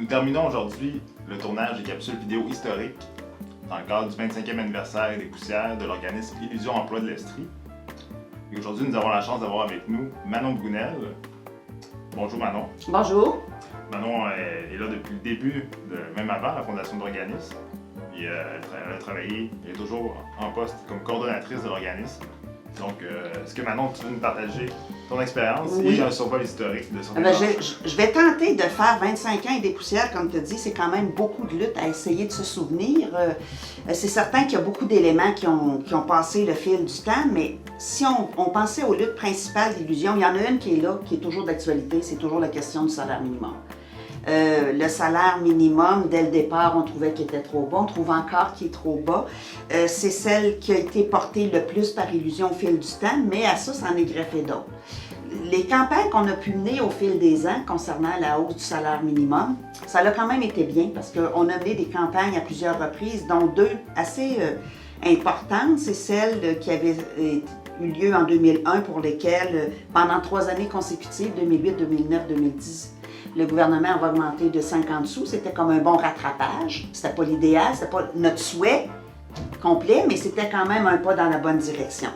Nous terminons aujourd'hui le tournage des capsules vidéo historiques dans le cadre du 25e anniversaire des poussières de l'organisme Illusion Emploi de l'Estrie. Et aujourd'hui, nous avons la chance d'avoir avec nous Manon Brunel. Bonjour Manon. Bonjour. Manon est là depuis le début, même avant la fondation de l'organisme. Elle a travaillé, elle est toujours en poste comme coordonnatrice de l'organisme. Donc, est-ce que Manon, tu veux nous partager ton expérience et un survol historique de son je vais tenter de faire 25 ans et des poussières, comme tu as dit, c'est quand même beaucoup de lutte à essayer de se souvenir. C'est certain qu'il y a beaucoup d'éléments qui ont passé le fil du temps, mais si on pensait aux luttes principales d'Illusion, il y en a une qui est là, qui est toujours d'actualité, c'est toujours la question du salaire minimum. Le salaire minimum, dès le départ, on trouvait qu'il était trop bas, on trouve encore qu'il est trop bas. C'est celle qui a été portée le plus par Illusion au fil du temps, mais à ça, ça en est greffé d'autres. Les campagnes qu'on a pu mener au fil des ans concernant la hausse du salaire minimum, ça a quand même été bien parce qu'on a mené des campagnes à plusieurs reprises, dont deux assez importantes. C'est celle qui avait eu lieu en 2001 pour lesquelles, pendant 3 années consécutives, 2008, 2009, 2010, le gouvernement va augmenter de 50 sous. C'était comme un bon rattrapage. C'était pas l'idéal, c'était pas notre souhait complet, mais c'était quand même un pas dans la bonne direction.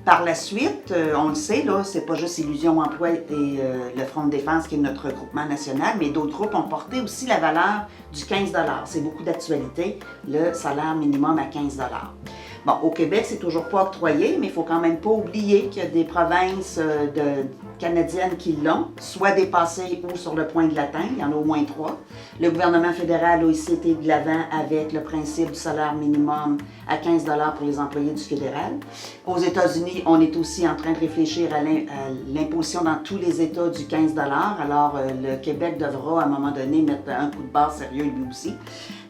Par la suite, on le sait, là, c'est pas juste Illusion Emploi et le Front de défense qui est notre regroupement national, mais d'autres groupes ont porté aussi la valeur du 15 $. C'est beaucoup d'actualité, le salaire minimum à 15 $. Bon, au Québec, c'est toujours pas octroyé, mais il faut quand même pas oublier qu'il y a des provinces canadiennes qui l'ont, soit dépassées ou sur le point de l'atteindre. Il y en a au moins 3. Le gouvernement fédéral a aussi été de l'avant avec le principe du salaire minimum à 15 $ pour les employés du fédéral. Aux États-Unis, on est aussi en train de réfléchir à l'imposition dans tous les États du 15 $. Alors, le Québec devra, à un moment donné, mettre un coup de barre sérieux lui aussi.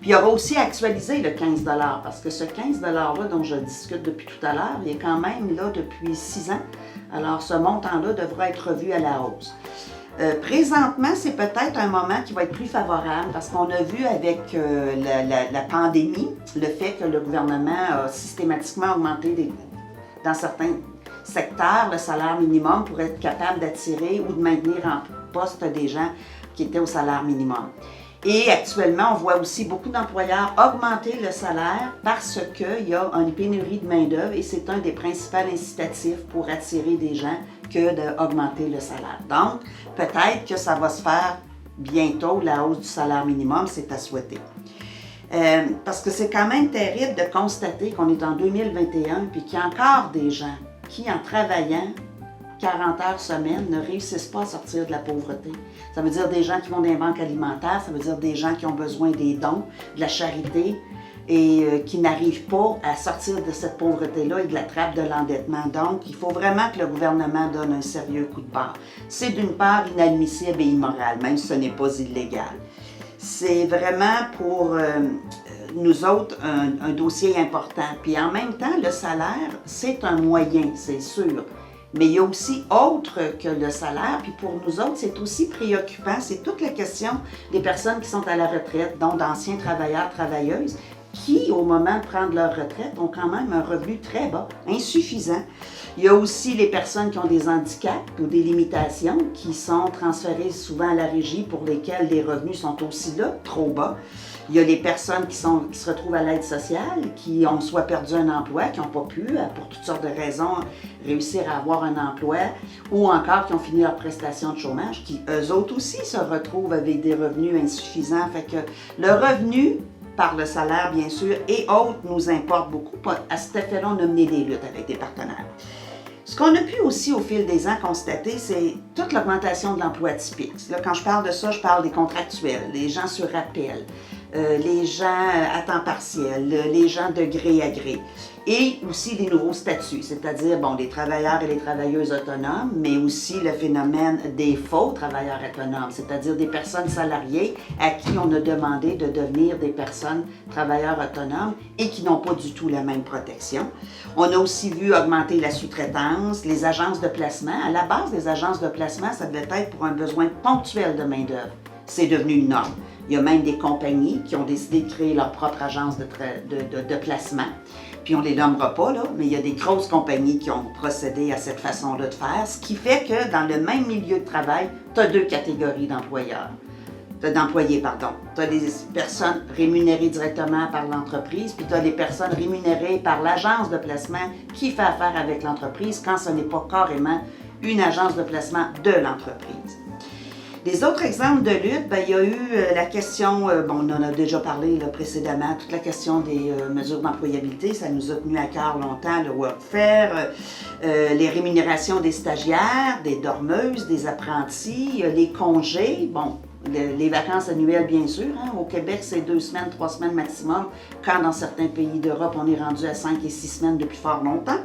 Puis il y aura aussi à actualiser le 15 $, parce que ce 15 $-là dont je discute depuis tout à l'heure, il est quand même là depuis 6 ans. Alors ce montant-là devra être revu à la hausse. Présentement, c'est peut-être un moment qui va être plus favorable parce qu'on a vu avec la pandémie le fait que le gouvernement a systématiquement augmenté dans certains secteurs le salaire minimum pour être capable d'attirer ou de maintenir en poste des gens qui étaient au salaire minimum. Et actuellement, on voit aussi beaucoup d'employeurs augmenter le salaire parce qu'il y a une pénurie de main-d'œuvre et c'est un des principaux incitatifs pour attirer des gens que d'augmenter le salaire. Donc, peut-être que ça va se faire bientôt, la hausse du salaire minimum, c'est à souhaiter. Parce que c'est quand même terrible de constater qu'on est en 2021 puis qu'il y a encore des gens qui, en travaillant 40 heures semaine, ne réussissent pas à sortir de la pauvreté. Ça veut dire des gens qui vont dans les banques alimentaires, ça veut dire des gens qui ont besoin des dons, de la charité et qui n'arrivent pas à sortir de cette pauvreté-là et de la trappe de l'endettement. Donc, il faut vraiment que le gouvernement donne un sérieux coup de barre. C'est d'une part inadmissible et immoral, même si ce n'est pas illégal. C'est vraiment pour nous autres un dossier important. Puis en même temps, le salaire, c'est un moyen, c'est sûr. Mais il y a aussi autre que le salaire, puis pour nous autres, c'est aussi préoccupant. C'est toute la question des personnes qui sont à la retraite, dont d'anciens travailleurs, travailleuses, qui, au moment de prendre leur retraite, ont quand même un revenu très bas, insuffisant. Il y a aussi les personnes qui ont des handicaps ou des limitations qui sont transférées souvent à la régie pour lesquelles les revenus sont aussi là, trop bas. Il y a les personnes qui se retrouvent à l'aide sociale, qui ont soit perdu un emploi, qui n'ont pas pu, pour toutes sortes de raisons, réussir à avoir un emploi, ou encore qui ont fini leur prestation de chômage, qui eux autres aussi se retrouvent avec des revenus insuffisants. Fait que le revenu, par le salaire bien sûr, et autres nous importe beaucoup. À cet effet-là, on a mené des luttes avec des partenaires. Ce qu'on a pu aussi au fil des ans constater, c'est toute l'augmentation de l'emploi atypique. Là, quand je parle de ça, je parle des contractuels, les gens sur appel, les gens à temps partiel, les gens de gré à gré. Et aussi les nouveaux statuts, c'est-à-dire les travailleurs et les travailleuses autonomes, mais aussi le phénomène des faux travailleurs autonomes, c'est-à-dire des personnes salariées à qui on a demandé de devenir des personnes travailleurs autonomes et qui n'ont pas du tout la même protection. On a aussi vu augmenter la sous-traitance, les agences de placement. À la base, les agences de placement, ça devait être pour un besoin ponctuel de main-d'œuvre. C'est devenu une norme. Il y a même des compagnies qui ont décidé de créer leur propre agence de placement. Puis on ne les nommera pas, là, mais il y a des grosses compagnies qui ont procédé à cette façon-là de faire, ce qui fait que dans le même milieu de travail, tu as 2 catégories d'employeurs. d'employés, pardon. Tu as des personnes rémunérées directement par l'entreprise, puis tu as des personnes rémunérées par l'agence de placement qui fait affaire avec l'entreprise quand ce n'est pas carrément une agence de placement de l'entreprise. Des autres exemples de lutte, il y a eu la question, on en a déjà parlé là, précédemment, toute la question des mesures d'employabilité, ça nous a tenu à cœur longtemps, le workfare, les rémunérations des stagiaires, des dormeuses, des apprentis, les congés, les vacances annuelles, bien sûr. Au Québec, c'est 2 semaines, 3 semaines maximum, quand dans certains pays d'Europe, on est rendu à 5 et 6 semaines depuis fort longtemps.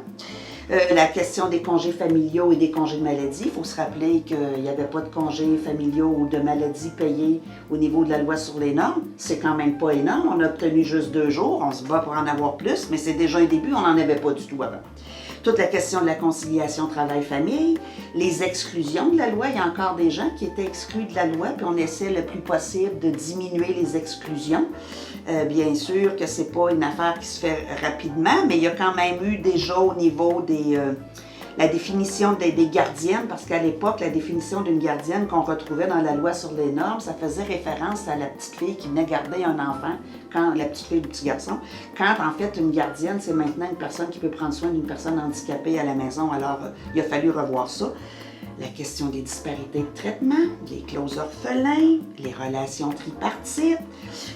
La question des congés familiaux et des congés de maladie. Il faut se rappeler qu'il n'y avait pas de congés familiaux ou de maladies payés au niveau de la loi sur les normes. C'est quand même pas énorme. On a obtenu juste 2 jours. On se bat pour en avoir plus, mais c'est déjà un début. On n'en avait pas du tout avant. Toute la question de la conciliation travail-famille, les exclusions de la loi. Il y a encore des gens qui étaient exclus de la loi, puis on essaie le plus possible de diminuer les exclusions. Bien sûr que c'est pas une affaire qui se fait rapidement, mais il y a quand même eu déjà au niveau la définition des gardiennes, parce qu'à l'époque, la définition d'une gardienne qu'on retrouvait dans la loi sur les normes, ça faisait référence à la petite fille qui venait garder un enfant, la petite fille ou le petit garçon, quand en fait une gardienne, c'est maintenant une personne qui peut prendre soin d'une personne handicapée à la maison. Alors, il a fallu revoir ça. La question des disparités de traitement, les clauses orphelins, les relations tripartites,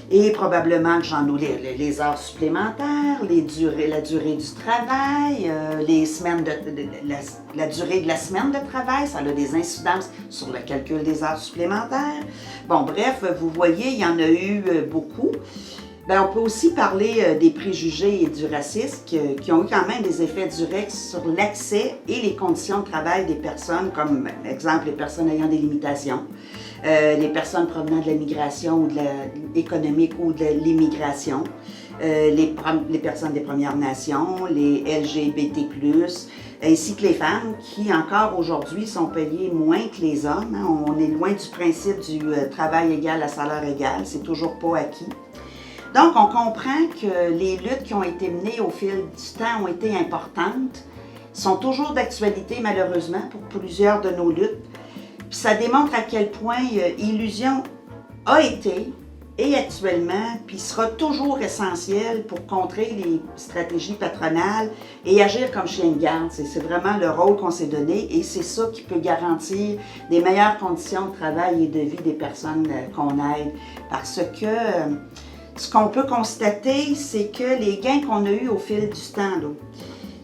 et probablement que j'en oublie les heures supplémentaires, la durée du travail, les semaines la durée de la semaine de travail, ça a des incidences sur le calcul des heures supplémentaires. Bon, bref, vous voyez, il y en a eu beaucoup. On peut aussi parler des préjugés et du racisme qui ont eu quand même des effets directs sur l'accès et les conditions de travail des personnes, comme exemple les personnes ayant des limitations, les personnes provenant de la migration ou de économique ou de l'immigration, les personnes des Premières Nations, les LGBT+, ainsi que les femmes qui encore aujourd'hui sont payées moins que les hommes. On est loin du principe du travail égal à salaire égal, c'est toujours pas acquis. Donc, on comprend que les luttes qui ont été menées au fil du temps ont été importantes, sont toujours d'actualité malheureusement pour plusieurs de nos luttes. Puis ça démontre à quel point Illusion a été et actuellement, puis sera toujours essentiel pour contrer les stratégies patronales et agir comme chien de garde. C'est vraiment le rôle qu'on s'est donné et c'est ça qui peut garantir des meilleures conditions de travail et de vie des personnes qu'on aide. Parce que ce qu'on peut constater, c'est que les gains qu'on a eus au fil du temps,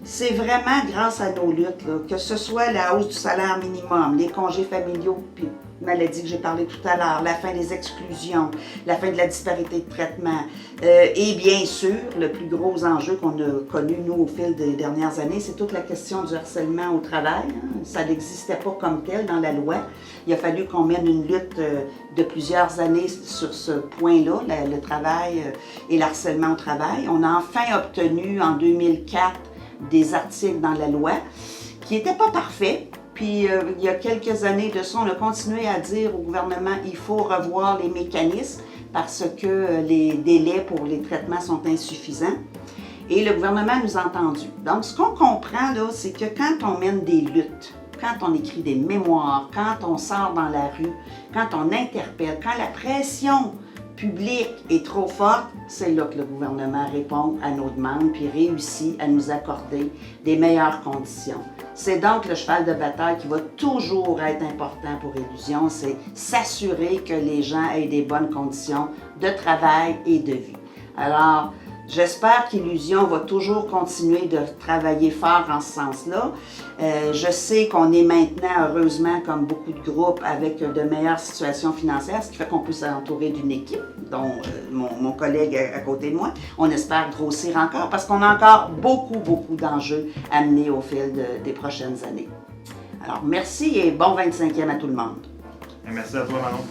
c'est vraiment grâce à nos luttes, que ce soit la hausse du salaire minimum, les congés familiaux, puis maladie que j'ai parlé tout à l'heure, la fin des exclusions, la fin de la disparité de traitement, et bien sûr, le plus gros enjeu qu'on a connu, nous, au fil des dernières années, c'est toute la question du harcèlement au travail. Ça n'existait pas comme tel dans la loi. Il a fallu qu'on mène une lutte de plusieurs années sur ce point-là, le travail et le harcèlement au travail. On a enfin obtenu en 2004 des articles dans la loi qui n'étaient pas parfaits. Puis il y a quelques années de ça, on a continué à dire au gouvernement il faut revoir les mécanismes parce que les délais pour les traitements sont insuffisants. Et le gouvernement nous a entendus. Donc ce qu'on comprend là, c'est que quand on mène des luttes, quand on écrit des mémoires, quand on sort dans la rue, quand on interpelle, quand la pression publique est trop forte, c'est là que le gouvernement répond à nos demandes puis réussit à nous accorder des meilleures conditions. C'est donc le cheval de bataille qui va toujours être important pour Illusion, c'est s'assurer que les gens aient des bonnes conditions de travail et de vie. Alors, j'espère qu'Illusion va toujours continuer de travailler fort en ce sens-là. Je sais qu'on est maintenant, heureusement, comme beaucoup de groupes, avec de meilleures situations financières, ce qui fait qu'on peut s'entourer d'une équipe, dont mon collègue à côté de moi. On espère grossir encore parce qu'on a encore beaucoup d'enjeux à mener au fil des prochaines années. Alors, merci et bon 25e à tout le monde. Merci à toi, Manon.